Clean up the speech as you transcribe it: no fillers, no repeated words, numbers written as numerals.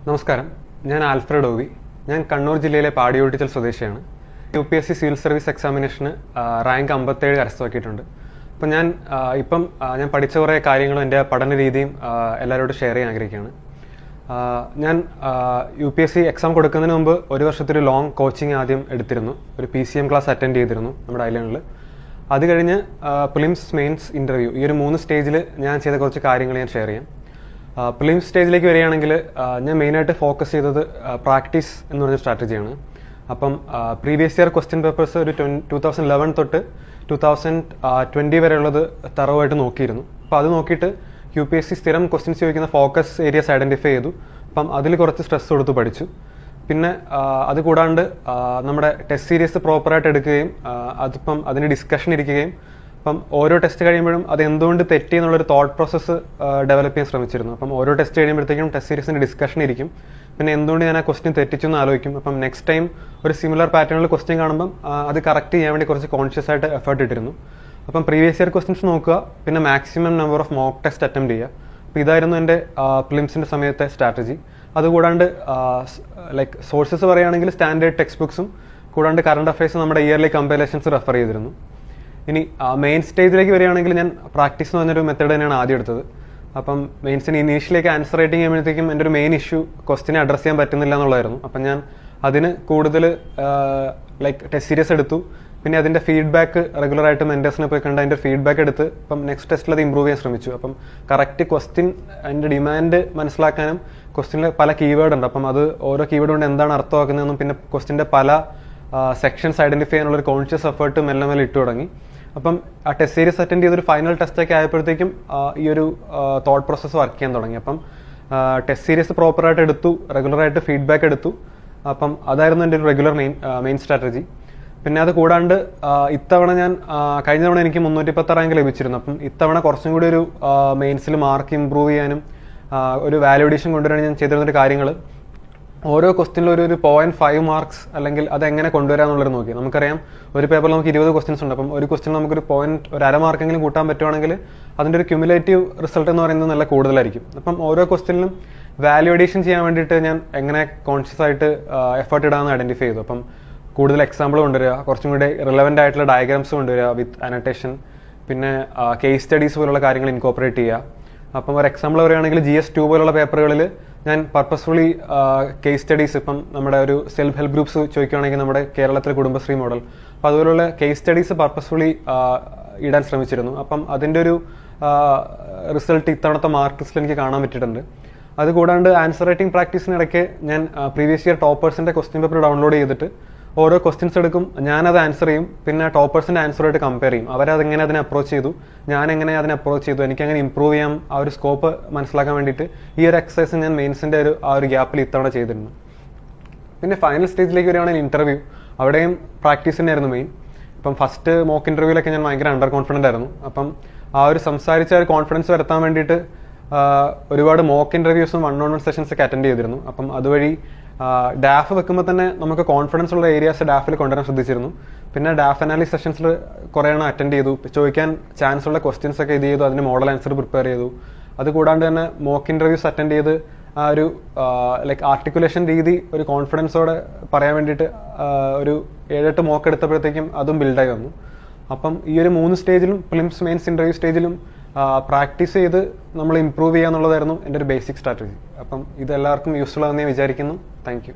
നമസ്കാരം, ഞാൻ ആൽഫ്രഡ് ഒവി. ഞാൻ കണ്ണൂർ ജില്ലയിലെ പാടിയോട്ടിച്ചൽ സ്വദേശിയാണ്. UPSC സിവിൽ സർവീസ് എക്സാമിനേഷന് റാങ്ക് 57 കരസ്ഥമാക്കിയിട്ടുണ്ട്. അപ്പം ഞാൻ പഠിച്ച കുറേ കാര്യങ്ങളും എൻ്റെ പഠന രീതിയും എല്ലാവരോടും ഷെയർ ചെയ്യാൻ ആഗ്രഹിക്കുകയാണ്. ഞാൻ UPSC എക്സാം കൊടുക്കുന്നതിന് മുമ്പ് ഒരു വർഷത്തെ ഒരു ലോങ് കോച്ചിങ് ആദ്യം എടുത്തിരുന്നു. ഒരു PCM ക്ലാസ് അറ്റൻഡ് ചെയ്തിരുന്നു നമ്മുടെ ഐലൻഡിൽ. അത് കഴിഞ്ഞ് പ്രിലിംസ്, മെയിൻസ്, ഇൻ്റർവ്യൂ, ഈ ഒരു 3 സ്റ്റേജിൽ ഞാൻ ചെയ്ത കുറച്ച് കാര്യങ്ങൾ ഞാൻ ഷെയർ ചെയ്യാം. പ്രിലിംസ് സ്റ്റേജിലേക്ക് വരികയാണെങ്കിൽ ഞാൻ മെയിനായിട്ട് ഫോക്കസ് ചെയ്തത് പ്രാക്ടീസ് എന്ന് പറഞ്ഞ സ്ട്രാറ്റജിയാണ്. അപ്പം പ്രീവിയസ് ഇയർ ക്വസ്റ്റ്യൻ പേപ്പേഴ്സ് ഒരു 2011 തൊട്ട് 2020 വരെയുള്ളത് തറവായിട്ട് നോക്കിയിരുന്നു. അപ്പോൾ അത് നോക്കിയിട്ട് UPSC സ്ഥിരം ക്വസ്റ്റ്യൻസ് ചോദിക്കുന്ന ഫോക്കസ് ഏരിയസ് ഐഡൻറ്റിഫൈ ചെയ്തു. അപ്പം അതിൽ കുറച്ച് സ്ട്രെസ് കൊടുത്ത് പഠിച്ചു. പിന്നെ അത് കൂടാണ്ട് നമ്മുടെ ടെസ്റ്റ് സീരീസ് പ്രോപ്പറായിട്ട് എടുക്കുകയും അതിന് ഡിസ്കഷൻ ഇരിക്കുകയും അപ്പം ഓരോ ടെസ്റ്റ് കഴിയുമ്പോഴും അത് എന്തുകൊണ്ട് തെറ്റി എന്നുള്ളൊരു തോട്ട് പ്രോസസ്സ് ഡെവലപ്പ് ചെയ്യാൻ ശ്രമിച്ചിരുന്നു. അപ്പം ഓരോ ടെസ്റ്റ് കഴിയുമ്പോഴത്തേക്കും ടെസ്റ്റ് സീരീസിൻ്റെ ഡിസ്കഷൻ ഇരിക്കും. പിന്നെ എന്തുകൊണ്ട് ഞാൻ ആ ക്വസ്റ്റ്യൻ തെറ്റിച്ചു എന്ന് ആലോചിക്കും. അപ്പം നെക്സ്റ്റ് ടൈം ഒരു സിമിലർ പാറ്റേണിൽ ക്വസ്റ്റ്യൻ കാണുമ്പം അത് കറക്റ്റ് ചെയ്യാൻ വേണ്ടി കുറച്ച് കോൺഷ്യസ് ആയിട്ട് എഫേർട്ട് ഇട്ടിരുന്നു. അപ്പം പ്രീവിയസ് ഇയർ ക്വസ്റ്റ്യൻസ് നോക്കുക, പിന്നെ maximum number of mock test attempt ചെയ്യുക. അപ്പോൾ ഇതായിരുന്നു എൻ്റെ പ്രിലിംസിൻ്റെ സമയത്തെ സ്ട്രാറ്റജി. അതുകൂടാണ്ട് സോഴ്സസ് പറയുകയാണെങ്കിൽ സ്റ്റാൻഡേർഡ് ടെക്സ്റ്റ് ബുക്സും കൂടാണ്ട് കറണ്ട് അഫയേഴ്സ് നമ്മുടെ ഇയർലി കമ്പൈലേഷൻസ് റെഫർ ചെയ്തിരുന്നു. ഇനി മെയിൻ സ്റ്റേജിലേക്ക് വരികയാണെങ്കിൽ ഞാൻ പ്രാക്ടീസ് എന്ന് പറഞ്ഞൊരു മെത്തേഡ് തന്നെയാണ് ആദ്യം എടുത്തത്. അപ്പം മെയിൻസിന് ഇനീഷ്യലേക്ക് ആൻസർ റൈറ്റിംഗ് ചെയ്യുമ്പോഴത്തേക്കും എൻ്റെ ഒരു മെയിൻ ഇഷ്യൂ ക്വസ്റ്റിനെ അഡ്രസ്സ് ചെയ്യാൻ പറ്റുന്നില്ല എന്നുള്ളതായിരുന്നു. അപ്പം ഞാൻ അതിന് കൂടുതൽ ടെസ്റ്റ് സീരീസ് എടുത്തു. പിന്നെ അതിൻ്റെ ഫീഡ്ബാക്ക് റെഗുലറായിട്ട് മെൻറ്റേഴ്സിനെ പോയി കണ്ട് അതിൻ്റെ ഫീഡ്ബാക്ക് എടുത്ത് ഇപ്പം നെക്സ്റ്റ് ടെസ്റ്റിൽ അത് ഇമ്പ്രൂവ് ചെയ്യാൻ ശ്രമിച്ചു. അപ്പം കറക്റ്റ് ക്വസ്റ്റ്യൻ അതിൻ്റെ ഡിമാൻഡ് മനസ്സിലാക്കാനും ക്വസ്റ്റ്യനിൽ പല കീവേഡ് ഉണ്ട്. അപ്പം അത് ഓരോ കീവേഡ് കൊണ്ട് എന്താണ് അർത്ഥമാക്കുന്നതെന്നും പിന്നെ ക്വസ്റ്റ്യൻ്റെ പല സെക്ഷൻസ് ഐഡൻറ്റിഫൈ ചെയ്യാനുള്ള ഒരു കോൺഷ്യസ് എഫേർട്ട് മെല്ലെ മെല്ലെ ഇട്ടു തുടങ്ങി. അപ്പം ആ ടെസ്റ്റ് സീരീസ് അറ്റൻഡ് ചെയ്തൊരു ഫൈനൽ ടെസ്റ്റൊക്കെ ആയപ്പോഴത്തേക്കും ഈ ഒരു തോട്ട് പ്രോസസ്സ് വർക്ക് ചെയ്യാൻ തുടങ്ങി. അപ്പം ടെസ്റ്റ് സീരീസ് പ്രോപ്പറായിട്ട് എടുത്തു, റെഗുലറായിട്ട് ഫീഡ്ബാക്ക് എടുത്തു. അപ്പം അതായിരുന്നു എൻ്റെ ഒരു റെഗുലർ മെയിൻ സ്ട്രാറ്റജി. പിന്നെ അത് കൂടാണ്ട് ഇത്തവണ ഞാൻ കഴിഞ്ഞ തവണ എനിക്ക് 310 റാങ്ക് ലഭിച്ചിരുന്നു. അപ്പം ഇത്തവണ കുറച്ചും കൂടി ഒരു മെയിൻസിൽ മാർക്ക് ഇമ്പ്രൂവ് ചെയ്യാനും ഒരു വാല്യൂഡേഷൻ കൊണ്ടുവരാനും ഞാൻ ചെയ്തിരുന്നൊരു കാര്യങ്ങൾ, ഓരോ ക്വസ്റ്റ്യനിലും ഒരു 0.5 മാർക്സ് അല്ലെങ്കിൽ അതെങ്ങനെ കൊണ്ടുവരാമെന്നുള്ളത് നോക്കി. നമുക്കറിയാം ഒരു പേപ്പറിൽ നമുക്ക് 20 ക്വസ്റ്റ്യൻസ് ഉണ്ട്. അപ്പം ഒരു ക്വസ്റ്റ്യൻ നമുക്കൊരു ഒരു അര മാർക്കെങ്കിലും കൂട്ടാൻ പറ്റുവാണെങ്കിൽ അതിൻ്റെ ഒരു ക്യുമുലേറ്റീവ് റിസൾട്ട് എന്ന് പറയുന്നത് നല്ല കൂടുതലായിരിക്കും. അപ്പം ഓരോ ക്വസ്റ്റ്യനിലും വാല്യൂഡേഷൻ ചെയ്യാൻ വേണ്ടിയിട്ട് ഞാൻ എങ്ങനെ കോൺഷ്യസ് ആയിട്ട് എഫേർട്ട് ഇടാമെന്ന് ഐഡൻറ്റിഫൈ ചെയ്തു. അപ്പം കൂടുതൽ എക്സാമ്പിൾ കൊണ്ടുവരിക, കുറച്ചും കൂടി റിലവൻ്റ് ആയിട്ടുള്ള ഡയഗ്രാംസ് കൊണ്ടുവരിക വിത്ത് അനോട്ടേഷൻ, പിന്നെ കേസ് സ്റ്റഡീസ് പോലുള്ള കാര്യങ്ങൾ ഇൻകോപ്പറേറ്റ് ചെയ്യുക. അപ്പം ഒരു എക്സാമ്പിൾ പറയുകയാണെങ്കിൽ GS2 പോലുള്ള പേപ്പറുകളിൽ ഞാൻ പർപ്പസ്ഫുള്ളി കേസ് സ്റ്റഡീസ്, ഇപ്പം നമ്മുടെ ഒരു സെൽഫ് ഹെൽപ്പ് ഗ്രൂപ്പ്സ് ചോദിക്കുകയാണെങ്കിൽ നമ്മുടെ കേരളത്തിലെ കുടുംബശ്രീ മോഡൽ, അപ്പോൾ അതുപോലുള്ള കേസ് സ്റ്റഡീസ് പർപ്പസ്ഫുള്ളി ഇടാൻ ശ്രമിച്ചിരുന്നു. അപ്പം അതിൻ്റെ ഒരു റിസൾട്ട് ഇത്തവണത്തെ മാർക്ക് ലിസ്റ്റിൽ എനിക്ക് കാണാൻ പറ്റിയിട്ടുണ്ട്. അതുകൂടാണ്ട് ആൻസർ റൈറ്റിംഗ് പ്രാക്ടീസിനിടയ്ക്ക് ഞാൻ പ്രീവിയസ് ഇയർ ടോപ്പേഴ്സിൻ്റെ ക്വസ്റ്റ്യൻ പേപ്പർ ഡൗൺലോഡ് ചെയ്തിട്ട് ഓരോ ക്വസ്റ്റ്യൻസ് എടുക്കും, ഞാനത് ആൻസർ ചെയ്യും. പിന്നെ ടോപ്പേഴ്സിൻ്റെ ആൻസറായിട്ട് കമ്പയർ ചെയ്യും. അവരതെങ്ങനെ അതിനെ അപ്രോച്ച് ചെയ്തു, ഞാൻ എങ്ങനെ അതിനെ അപ്രോച്ച് ചെയ്തു, എനിക്കങ്ങനെ ഇമ്പ്രൂവ് ചെയ്യാം, ആ ഒരു സ്കോപ്പ് മനസ്സിലാക്കാൻ വേണ്ടിയിട്ട് ഈ ഒരു എക്സസൈസ് ഞാൻ മെയിൻസിൻ്റെ ആ ഒരു ഗ്യാപ്പിൽ ഇത്തവണ ചെയ്തിരുന്നു. പിന്നെ ഫൈനൽ സ്റ്റേജിലേക്ക് വരികയാണെങ്കിൽ ഇൻ്റർവ്യൂ, അവിടെയും പ്രാക്ടീസ് തന്നെയായിരുന്നു മെയിൻ. ഇപ്പം ഫസ്റ്റ് മോക്ക് ഇൻ്റർവ്യൂവിലൊക്കെ ഞാൻ ഭയങ്കര അണ്ടർ കോൺഫിഡൻ്റ് ആയിരുന്നു. അപ്പം ആ ഒരു സംസാരിച്ച ഒരു കോൺഫിഡൻസ് വരുത്താൻ വേണ്ടിയിട്ട് ഒരുപാട് മോക്ക് ഇൻ്റർവ്യൂസും 1-on-1 സെഷൻസ് ഒക്കെ അറ്റൻഡ് ചെയ്തിരുന്നു. അപ്പം അതുവഴി ഡാഫ് വെക്കുമ്പോൾ തന്നെ നമുക്ക് കോൺഫിഡൻസ് ഉള്ള ഏരിയാസ് ഡാഫിൽ കൊണ്ടുവരാൻ ശ്രദ്ധിച്ചിരുന്നു. പിന്നെ ഡാഫ് അനാലിസിസ് സെഷൻസിൽ കുറേ എണ്ണം അറ്റൻഡ് ചെയ്തു. ചോദിക്കാൻ ചാൻസ് ഉള്ള ക്വസ്റ്റ്യൻസ് ഒക്കെ ഇത് ചെയ്തു, അതിന് മോഡൽ ആൻസർ പ്രിപ്പയർ ചെയ്തു. അതുകൂടാണ്ട് തന്നെ മോക്ക് ഇൻ്റർവ്യൂസ് അറ്റൻഡ് ചെയ്ത് ആ ഒരു ആർട്ടിക്കുലേഷൻ രീതി ഒരു കോൺഫിഡൻസോടെ പറയാൻ വേണ്ടിയിട്ട് ഒരു 7-8 മോക്ക് എടുത്തപ്പോഴത്തേക്കും അതും ബിൽഡായി വന്നു. അപ്പം ഈ ഒരു 3 സ്റ്റേജിലും പ്രിലിംസ്, മെയിൻസ്, ഇൻ്റർവ്യൂ സ്റ്റേജിലും പ്രാക്ടീസ് ചെയ്ത് നമ്മൾ ഇമ്പ്രൂവ് ചെയ്യുക എന്നുള്ളതായിരുന്നു എൻ്റെ ഒരു ബേസിക് സ്ട്രാറ്റജി. അപ്പം ഇത് എല്ലാവർക്കും യൂസ്ഫുൾ ആണെന്ന് ഞാൻ വിചാരിക്കുന്നു. Thank you.